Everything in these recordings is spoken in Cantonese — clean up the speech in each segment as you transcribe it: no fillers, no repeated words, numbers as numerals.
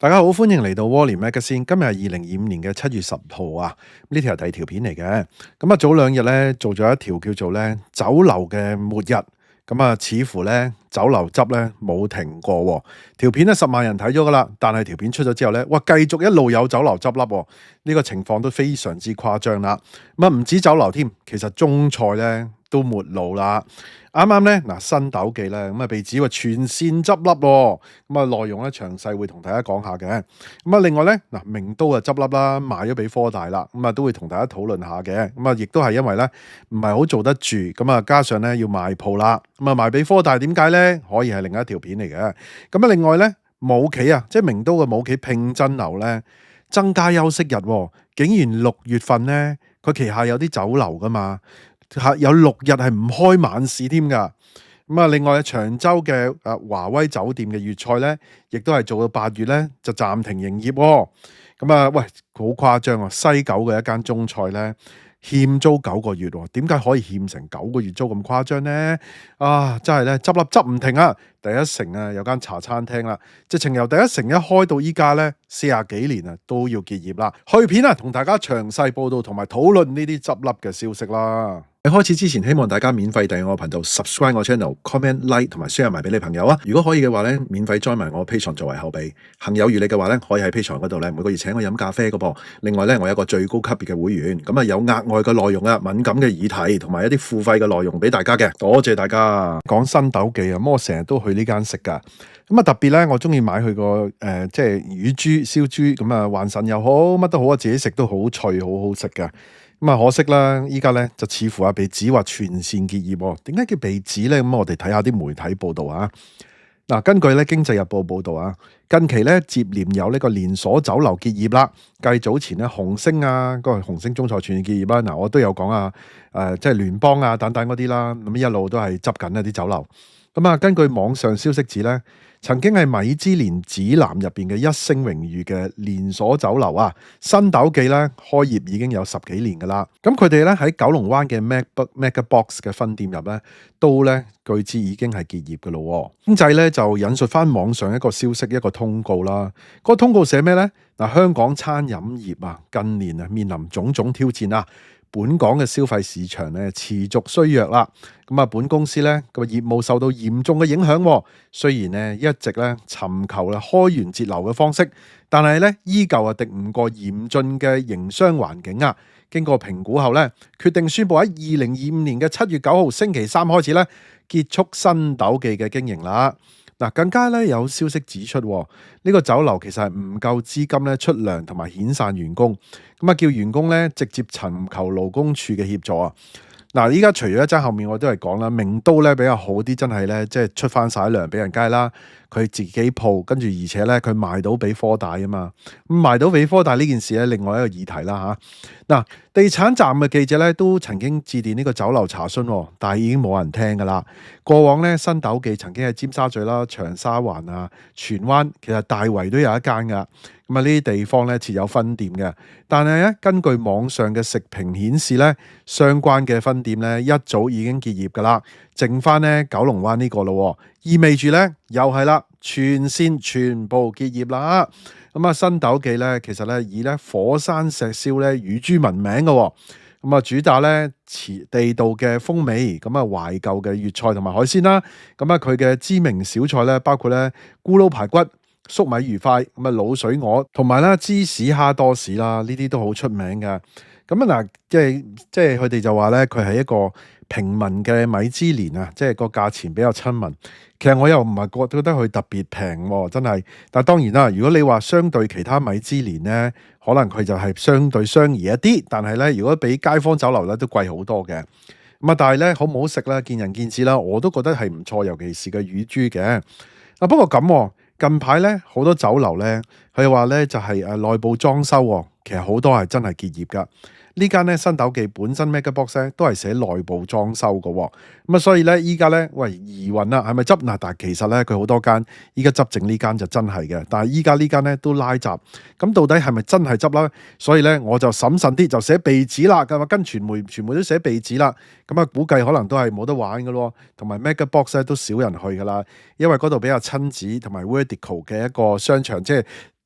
大家好，歡迎嚟到窩廉 Magazine。今日係2025年嘅7月10號啊，呢條係第二條片嚟嘅。咁啊，早兩日咧做咗一條叫做咧酒樓嘅末日。咁啊，似乎咧酒樓執咧冇停過喎。條片咧10萬人睇咗噶啦，但係條片出咗之後咧，哇，繼續一路有酒樓執笠喎。呢個情況都非常之誇張啦。咁啊，唔止酒樓添，其實中菜咧都沒路啦。啱啱咧嗱，新斗記咧咁啊被指話全線執笠喎。咁啊，內容咧詳細會同大家講下嘅。咁啊，另外咧嗱，名都啊執笠啦，賣咗俾科大啦。咁啊，都會同大家討論下嘅。咁啊，亦都係因為咧唔係好做得住，咁啊加上咧要賣鋪啦。咁啊賣俾科大點解咧？可以係另一條片嚟嘅。咁啊，另外咧母企啊，即係名都嘅母企聘真樓咧增加休息日喎，竟然6月份咧佢旗下有啲酒樓噶嘛。有6日係唔開晚市添㗎。咁啊，另外長洲嘅華威酒店嘅粵菜咧，亦都係做到8月咧就暫停營業喎。咁啊，喂，好誇張啊！西九嘅一間中菜咧欠租9個月喎，點解可以欠成9個月租咁誇張呢？啊，真係咧執笠執唔停啊！第一城啊有間茶餐廳啦，直情由第一城一開到依家咧40幾年啊都要結業啦。去片啊，同大家詳細報道同埋討論呢啲執笠嘅消息啦。喺開始之前，希望大家免費訂閱我頻道 ，subscribe 我 channel，comment like 同埋 share 埋俾你朋友啊！如果可以嘅話咧，免費 join 埋我 Patreon 作為後備。行有餘力嘅話咧，可以喺 Patreon 嗰度咧每個月請我飲咖啡嘅噃。另外咧，我有一個最高級別嘅會員，咁啊有額外嘅內容啊，敏感嘅議題同埋一啲付費嘅內容俾大家嘅。多謝大家。講新斗記啊，咁我成日都去呢間食噶。咁啊特別咧，我中意買佢個即係乳豬燒豬，咁啊還神又好，乜都好啊，自己食都好脆，好好食噶。咁啊可惜啦，依家咧就似乎被指話全線結業喎。點解叫被指咧？咁我哋睇下啲媒體報道啊。嗱，根據咧《經濟日報》報道啊，近期咧接連有呢個連鎖酒樓結業啦。繼早前咧紅星啊，嗰個紅星中菜全線結業啦。嗱，我都有講啊，即係聯邦啊等等嗰啲啦，咁一路都係執緊一啲酒樓。咁啊，根據網上消息指咧，曾經係米芝蓮指南入邊嘅1星榮譽嘅連鎖酒樓啊，新斗記咧開業已經有10幾年噶啦。咁佢哋咧喺九龍灣嘅 MegaBox 嘅分店入咧，都咧據知已經係結業噶咯。經濟咧就引述翻網上一個消息，一個通告啦。嗰個通告寫咩咧？嗱，香港餐飲業啊，近年啊面臨種種挑戰啊。本港嘅消費市場咧持續衰弱啦，咁啊本公司咧個業務受到嚴重嘅影響。雖然咧一直咧尋求啦開源節流嘅方式，但係咧依舊敵唔過嚴峻嘅營商環境啊。經過評估後咧，決定宣布喺2025年嘅7月9號星期三開始咧結束新斗記嘅經營啦。嗱，更加咧有消息指出，呢個酒樓其實係唔夠資金咧出糧同埋遣散員工，咁啊叫員工咧直接尋求勞工處嘅協助啊。嗱，依家除咗一陣後面我都係講啦，名都咧比較好啲，真係咧即係出翻晒糧俾人街啦。佢自己鋪，跟住而且咧佢賣到俾科大啊嘛。咁賣到俾科大呢件事咧，另外一個議題啦嚇。嗱，地產站嘅記者咧都曾經致電呢個酒樓查詢，但係已經冇人聽噶啦。過往咧新斗記曾經喺尖沙咀啦、長沙灣啊、荃灣，其實大圍都有一間噶。咁啊呢啲地方咧設有分店嘅，但係咧根據網上嘅食評顯示咧，相關嘅分店咧一早已經結業噶啦，剩翻咧九龍灣呢個咯，意味住咧又係啦，全線全部結業啦。咁啊新斗記咧其實咧以咧火山石燒咧乳豬聞名嘅，咁啊主打咧地道嘅風味，咁啊懷舊嘅粵菜同埋海鮮啦。咁啊佢嘅知名小菜咧包括咧咕嚕排骨、粟米魚塊，咁啊滷水鵝同埋啦芝士蝦多士啦，呢啲都好出名嘅。咁啊嗱，即係佢哋就話咧，佢係一個平民嘅米芝蓮啊，即係個價錢比較親民。其實我又唔係覺得佢特別平喎，真係。但係當然啦，如果你話相對其他米芝蓮咧，可能佢就係相對相宜一啲。但係咧，如果比街坊酒樓咧都貴好多嘅。咁啊，但係咧好唔好食咧，見仁見智啦。我都覺得係唔錯，尤其是個乳豬嘅。啊，不過咁近排咧好多酒樓咧，佢話咧就係內部裝修，其實好多係真係結業噶。呢間咧新斗記本身 MegaBox 咧都係寫內部裝修嘅。咁啊所以咧依家咧喂疑雲啦，係咪執？嗱，但係其實咧佢好多間依家執剩呢間就真係嘅，但係依家呢間咧都拉閘，咁到底係咪真係執啦？所以咧我就審慎啲，就寫被指啦，咁啊跟傳媒都寫被指啦，咁啊估計可能都係冇得玩嘅咯，同埋 MegaBox 咧都少人去噶啦，因為嗰度比較親子同埋 vertical 嘅一個商場，即係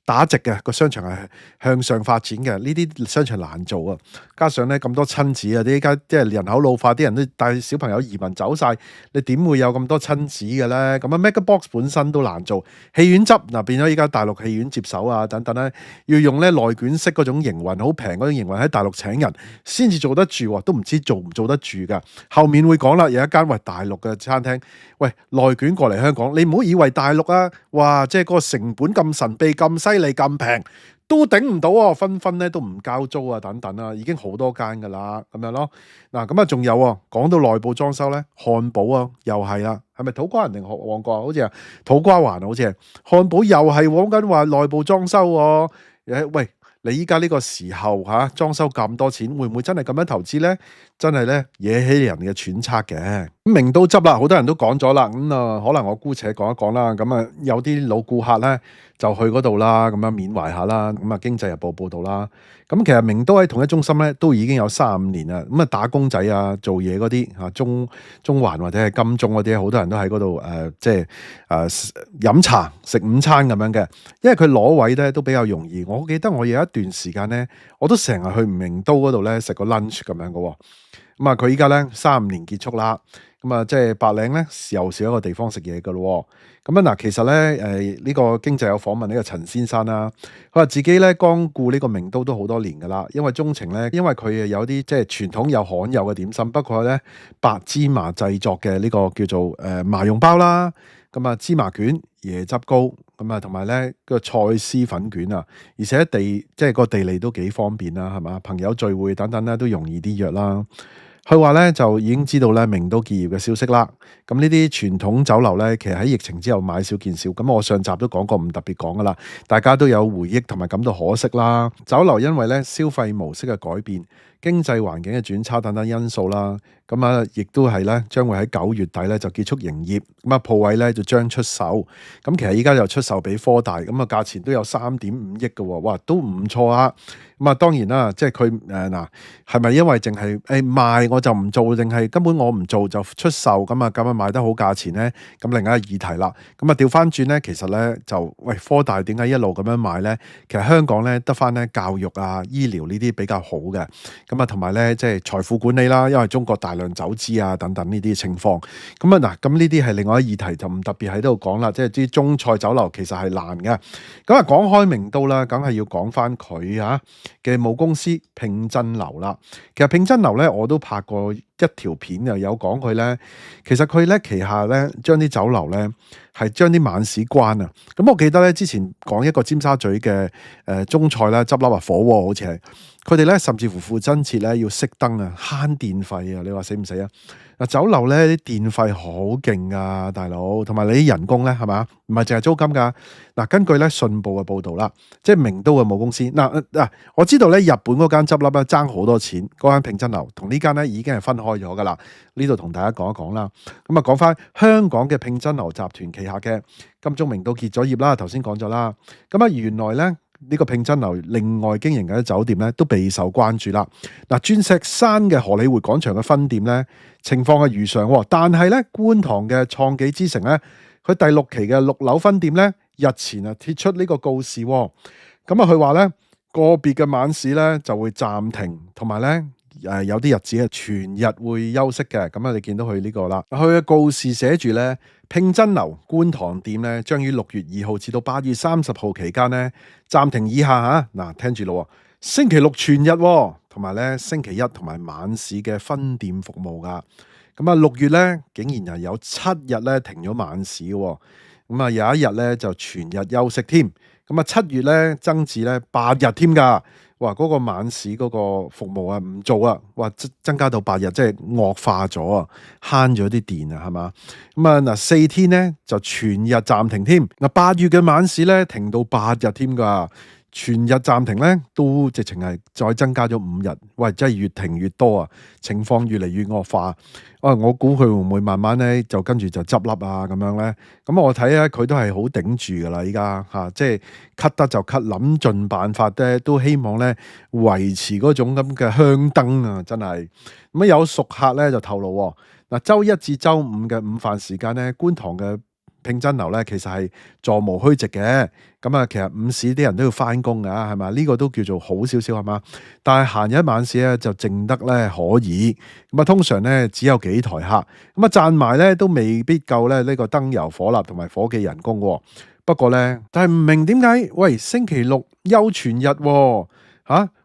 打直嘅，個商場係向上發展嘅，呢啲商場難做啊。加上咧咁多親子啊，啲依家即係人口老化，啲人都帶小朋友移民走晒，你點會有咁多親子嘅咧？咁啊，MegaBox 本身都難做，戲院執嗱變咗依家大陸戲院接手啊等等咧，要用咧內卷式嗰種營運，好平嗰種營運喺大陸請人先至做得住喎，都唔知做唔做得住㗎。後面會講啦，有一間大陸嘅餐廳，喂內卷過嚟香港，你唔好以為大陸啊，哇即係嗰個成本咁神秘、咁犀利、咁平。都頂唔到啊！紛紛咧都唔交租啊，等等啊，已經好多間噶啦，咁樣咯。嗱，咁啊，仲有啊，講到內部裝修咧，漢堡啊，又係啦，係咪土瓜灣定旺角啊？好似係土瓜灣啊，好似係漢堡又係講緊話內部裝修喎。喂，你依家呢個時候裝修咁多錢，會唔會真係咁樣投資咧？真係咧惹起人嘅揣測嘅。咁明都執啦，好多人都講咗啦。咁啊，可能我姑且講一講啦。咁啊，有啲老顧客咧就去嗰度啦，咁樣緬懷下啦。咁啊，《經濟日報》報道啦。咁其實明都喺統一中心咧都已經有35年啦。咁啊，打工仔啊，做嘢嗰啲中環或者係金鐘嗰啲，好多人都喺嗰度即係飲茶食午餐咁樣嘅。因為佢攞位咧都比較容易。我記得我有一段時間咧，我都成日去明都嗰度咧食個 lunch 咁樣嘅喎。咁啊，佢依家咧35年結束啦，咁啊，即係白領咧又少一個地方食嘢嘅咯。咁啊嗱，其實咧呢個經濟有訪問呢個陳先生啦，佢話自己咧光顧呢個明都都好多年噶啦，因為鍾情咧，因為佢有啲即係傳統又罕有嘅點心，包括咧白芝麻製作嘅呢個叫做麻蓉包啦，咁啊芝麻卷、椰汁糕，咁啊同埋咧個菜絲粉卷啊，而且即係個地理都幾方便啦，係嘛？朋友聚會等等咧都容易啲約啦。佢話咧就已經知道咧明都結業嘅消息啦。咁呢啲傳統酒樓咧，其實喺疫情之後買少見少。咁我上集都講過，唔特別講噶啦。大家都有回憶同埋感到可惜啦。酒樓因為咧消費模式嘅改變、經濟環境嘅轉差等等因素啦，咁啊亦都係咧將會喺9月底咧就結束營業。咁啊鋪位咧就將出售。咁其實依家又出售俾科大，咁啊價錢都有3.5億嘅喎，哇都唔錯啊！咁啊當然啦，即係佢嗱係咪因為淨係賣我就唔做，定係根本我唔做就出售咁啊賣得好價錢咧？咁另一個議題啦。咁啊調翻轉咧，其實咧就喂科大點解一路咁樣賣咧？其實香港咧得翻咧教育啊、醫療呢啲比較好嘅。咁啊同埋咧即係財富管理啦，因為中國大量走資啊等等呢啲情況。咁啊嗱，咁呢啲係另外一個議題，就唔特別喺度講啦。即係啲中菜酒樓其實係難嘅。咁啊講開明都啦，梗係要講翻佢嘅母公司聘真樓啦。其實聘真樓咧，我都拍過一條片，又有講佢咧。其實佢咧旗下咧將啲酒樓咧係將啲晚市關啊。咁我記得咧之前講一個尖沙咀嘅中菜咧執笠啊，火鍋好似係佢哋咧，甚至乎父親節咧要熄燈啊，慳電費啊。你話死唔死啊？嗱，酒樓咧啲電費好勁啊，大佬，同埋你啲人工咧係嘛？唔係淨係租金㗎。嗱，根據咧信報嘅報導啦，即係明都嘅母公司。我知道咧日本嗰間執笠咧爭好多錢，嗰間聘真樓同呢間咧已經係分開咗㗎啦。呢度同大家講一講啦。咁啊講翻香港嘅聘真樓集團旗下嘅金鐘明都結咗業啦，頭先講咗啦。咁啊原來咧呢個聘真樓另外經營嘅酒店咧都備受關注啦。嗱，鑽石山嘅荷里活廣場嘅分店咧情況係如常，但係咧觀塘嘅創紀之城咧，佢第6期嘅6樓分店咧日前貼出呢個告示，咁啊佢話咧個別嘅晚市咧就會暫停，同埋咧有啲日子係全日會休息嘅。咁你見到佢呢個啦，佢嘅告示寫住咧聘真樓觀塘店咧將於6月2號至到8月30號期間咧暫停以下嗱，聽住咯，星期六全日同埋咧星期一同埋晚市嘅分店服務噶。咁啊6月咧竟然係有7日咧停咗晚市嘅，咁啊有一日咧就全日休息添。咁啊7月咧增至咧8日添噶。哇！嗰個晚市嗰個服務唔做啊，哇增加到8日，即係惡化咗啊，慳咗啲電啊，係嘛？咁啊嗱4天咧就全日暫停添。嗱8月嘅晚市咧停到8日添噶。全日暫停咧，都直情係再增加咗5日，喂，真係越停越多啊！情況越嚟越惡化，我估佢會唔會慢慢咧就跟住就執笠啊咁樣咧？咁我睇咧佢都係好頂住噶啦，依家即係 cut 得就 cut，諗盡辦法咧，都希望咧維持嗰種咁嘅香燈啊！真係有熟客咧就透露，嗱，周一至周五嘅午飯時間咧，觀塘嘅聘真樓咧，其實係座無虛席嘅。咁啊，其實午市啲人都要翻工㗎，係嘛？呢個都叫做好少少係嘛？但係閒日晚市咧就淨得咧可以。咁啊，通常咧只有幾台客，咁啊賺埋咧都未必夠咧呢個燈油火蠟同埋伙計人工喎。不過咧，但係唔明點解？喂，星期六休全日喎，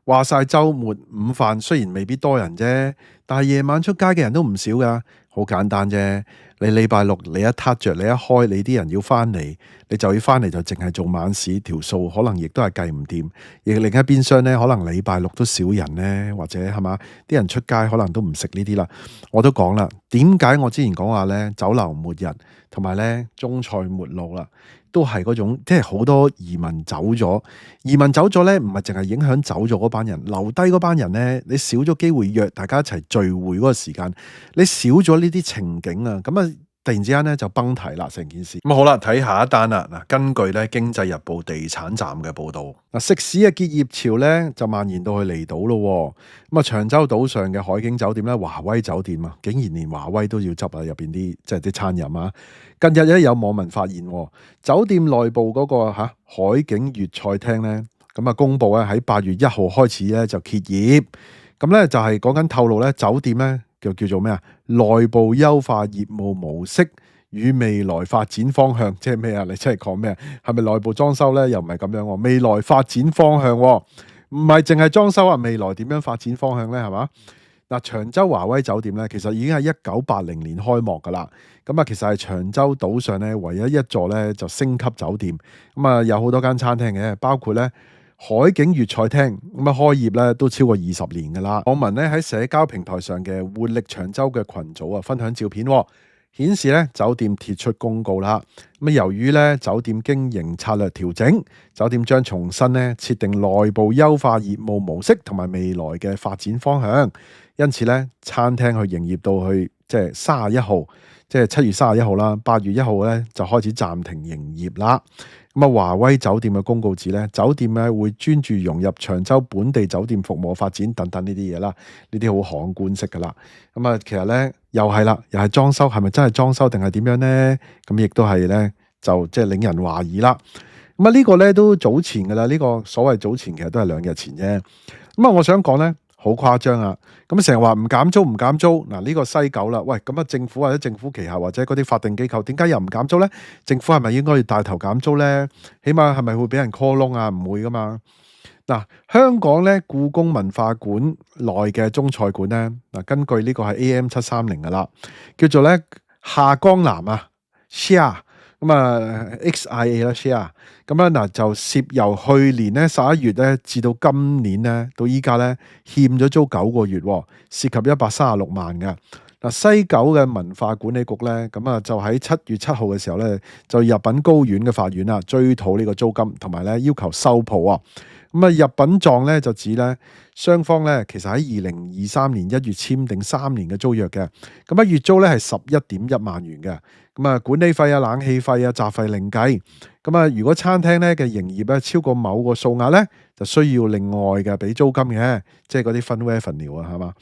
話晒週末午飯雖然未必多人啫，但係夜晚出街嘅人都唔少噶。好簡單啫，你禮拜六你一撻着，你一開，你啲人要翻嚟，你就要翻嚟就淨係做晚市，條數可能亦都係計唔掂。亦另一邊廂咧，可能禮拜六都少人咧，或者係嘛，啲人出街可能都唔食呢啲啦。我都講啦，點解我之前講話咧酒樓末日同埋咧中菜末路啦？都係嗰種，即係好多移民走咗，移民走咗咧，唔係淨係影響走咗嗰班人，留低嗰班人咧，你少咗機會約大家一齊聚會嗰個時間，你少咗呢啲情景啊，咁啊，突然之間咧就崩堤啦成件事。咁好啦，睇下一單啦。嗱，根據咧經濟日報地產站嘅報導，嗱食肆嘅結業潮咧就蔓延到去離島咯。咁啊，長洲島上嘅海景酒店咧，華威酒店啊，竟然連華威都要執啊，入邊啲即係啲餐飲啊。近日咧有網民發現，酒店內部嗰個海景粵菜廳咧，咁啊公佈咧喺8月1號開始咧就結業，咁咧就係講緊透露咧酒店咧叫做咩啊？內部優化業務模式與未來發展方向，即係咩啊？你真係講咩啊？係咪內部裝修咧？又唔係咁樣喎，未來發展方向喎，唔係淨係裝修啊，未來點樣發展方向咧？係嘛？嗱，長洲華威酒店咧，其實已經係1980年開幕噶啦。咁啊，其實係長洲島上咧唯一一座咧就星級酒店。咁啊，有好多間餐廳嘅，包括咧海景粵菜廳。咁啊，開業咧都超過20年噶啦。網民咧喺社交平台上嘅活力長洲嘅群組啊，分享照片，顯示咧酒店貼出公告啦。咁由於咧酒店經營策略調整，酒店將重新咧設定內部優化業務模式同埋未來嘅發展方向。因此咧，餐廳去營業到去即係31號，即係7月31號啦。8月1號咧就開始暫停營業啦。咁啊，華威酒店嘅公告指咧，酒店咧會專注融入長洲本地酒店服務發展等等呢啲嘢啦。呢啲好行官式噶啦。咁啊，其實咧又係啦，又係裝修，係咪真係裝修定係點樣咧？咁亦都係咧，就即係令人懷疑啦。咁啊，呢個咧都早前噶啦，呢個所謂早前其實都係2日前啫。咁啊，我想講咧。好誇張啊！咁成日話唔減租唔減租，嗱呢個西九啦，喂咁啊政府或者政府旗下或者嗰啲法定機構，點解又唔減租咧？政府係咪應該要帶頭減租咧？起碼係咪會俾人 call 窿啊？唔會噶嘛。嗱，香港咧故宮文化館內嘅中菜館咧，嗱根據呢個係 AM730噶啦，叫做咧下江南啊 Share。咁啊，XIA 啦，share 咁樣嗱，就涉由去年咧11月咧至到今年咧到依家咧欠咗租9個月，涉及136萬嘅。嗱，西九嘅文化管理局咧，咁啊就喺7月7號嘅時候咧就入禀高院嘅法院啦，追討呢個租金同埋咧要求收鋪啊。咁啊入禀狀咧就指咧雙方咧其實喺2023年1月簽訂3年嘅租約嘅，咁啊月租咧係11.1萬元嘅。咁啊，管理費啊、冷氣費啊、雜費另計。咁啊，如果餐廳咧嘅營業咧超過某個數額咧，就需要另外嘅俾租金嘅，即係嗰啲分 revenue 啊，係嘛？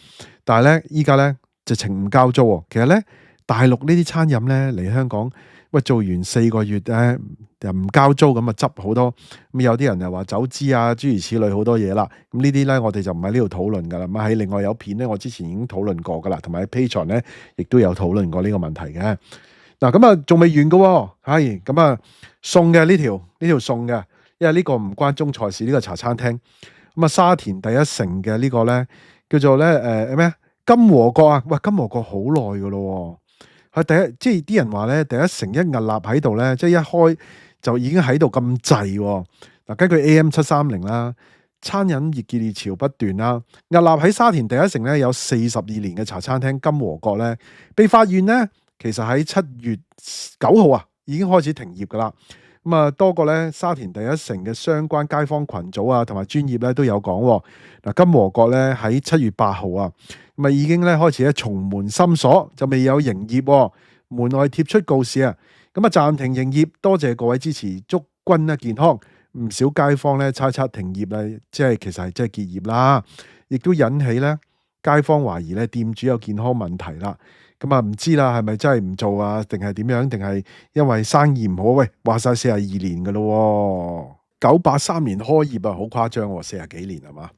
但係咧，依家咧直情唔交租喎。其實咧，大陸呢啲餐飲咧嚟香港，喂做完4個月咧又唔交租，咁啊執好多。咁有啲人又話走資啊，諸如此類好多嘢啦。咁呢啲咧，我哋就唔喺呢度討論噶啦。咁喺另外有片咧，我之前已經討論過噶啦，同埋喺 Patreon 咧亦都有討論過呢個問題嘅。嗱咁啊，仲未完噶，係咁啊，送嘅呢條送嘅，因為呢個唔關中菜事，呢個茶餐廳。咁啊，沙田第一城嘅呢個咧，叫做咧咩啊？金和國啊，喂，金和國好耐噶咯，係即係啲人話咧，第一城一屹立喺度咧，即係一開就已經喺度咁滯。嗱，根據 AM730啦，餐飲業結業潮不斷啦，屹立喺沙田第一城咧有42年嘅茶餐廳金和國咧，被發現咧。其實喺7月9號啊，已經開始停業噶啦。咁啊，多個咧沙田第一城嘅相關街坊群組啊，同埋專業咧都有講。嗱，金和國咧喺7月8號啊，咁啊已經咧開始咧重門深鎖，就未有營業。門外貼出告示啊，咁啊暫停營業，多謝各位支持，祝君咧健康。唔少街坊咧猜測停業咧，即係其實係即係結業啦，亦都引起咧街坊懷疑咧店主有健康問題啦。咁啊唔知啦，係咪真係唔做啊？定係點樣？定係因為生意唔好？喂，話晒42年噶咯，983年開業啊，好誇張喎，40幾年係嘛？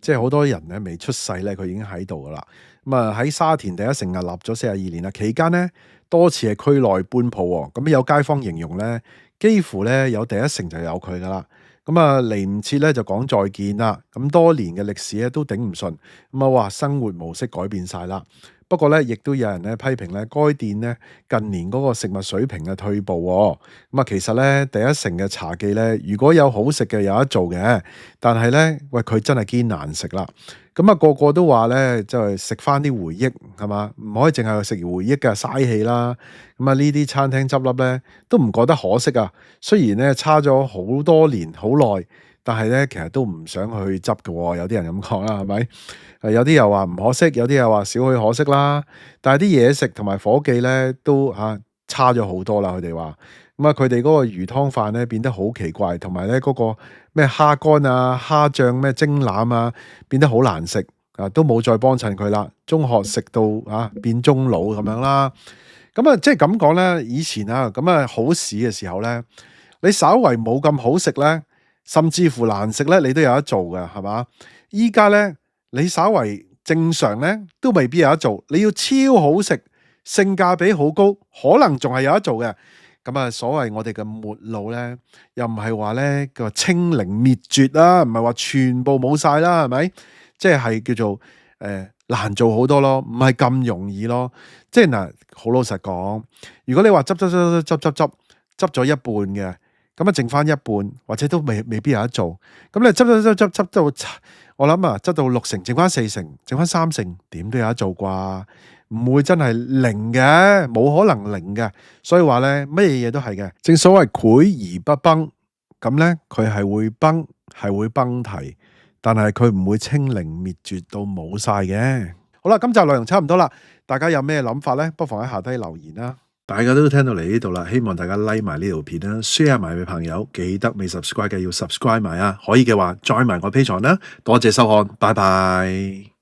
即係好多人咧未出世咧，佢已經喺度噶啦。咁啊喺沙田第一城啊立咗42年啦，期間咧多次係區內搬鋪喎。咁有街坊形容咧，幾乎咧有第一城就有佢噶啦。咁啊嚟唔切咧就講再見啦。咁多年嘅歷史咧都頂唔順。咁啊話生活模式改變晒啦。不過咧，亦都有人咧批評咧，該店咧近年嗰個食物水平嘅退步喎。咁啊，其實咧第一城嘅茶記咧，如果有好食嘅有得做嘅，但係咧，喂佢真係堅難食啦。咁啊，個個都話咧，就係食翻啲回憶係嘛，唔可以淨係食回憶嘅嘥氣啦。咁啊，呢啲餐廳執笠咧，都唔覺得可惜啊。雖然咧差咗好多年好耐，但係咧其實都唔想去執嘅喎。有啲人咁講啦，係咪？有啲又話唔可惜，有啲又話少許可惜啦。但係啲嘢食同埋伙計咧都差咗好多啦。佢哋話咁啊，佢哋嗰個魚湯飯咧變得好奇怪，同埋咧嗰個咩蝦乾啊、蝦醬咩蒸腩啊，變得好難食啊，都冇再幫襯佢啦。中學食到變中老咁樣啦。咁啊，即係咁講咧，以前啊咁啊好市嘅時候咧，你稍為冇咁好食咧，甚至乎難食咧，你都有得做嘅，係嘛？依家咧。你稍為正常咧，都未必有得做。你要超好食，性價比好高，可能仲係有得做嘅。咁啊，所謂我哋嘅末路咧，又唔係話咧個清零滅絕啦，唔係話全部冇晒啦，係咪？即係叫做難做好多咯，唔係咁容易咯。即係嗱，好老實講，如果你話執咗一半嘅，咁啊剩翻一半，或者都未必有得做。咁你執到。我諗執到60成，剩翻4成，剩翻3成，點都有得做啩？唔會真係零嘅，冇可能零嘅。所以話咧，乜嘢嘢都係嘅。正所謂潰而不崩，咁咧佢係會崩，係會崩堤，但係佢唔會清零滅絕到冇晒嘅。好啦，今集內容差唔多啦，大家有咩諗法咧？不妨喺下低留言啦。大家都聽到嚟呢度啦，希望大家 like 埋呢條片啦 ，share 埋俾朋友，記得未 subscribe 嘅要 subscribe 埋啊！可以嘅話，join埋我 Patreon啦，多謝收看，拜拜。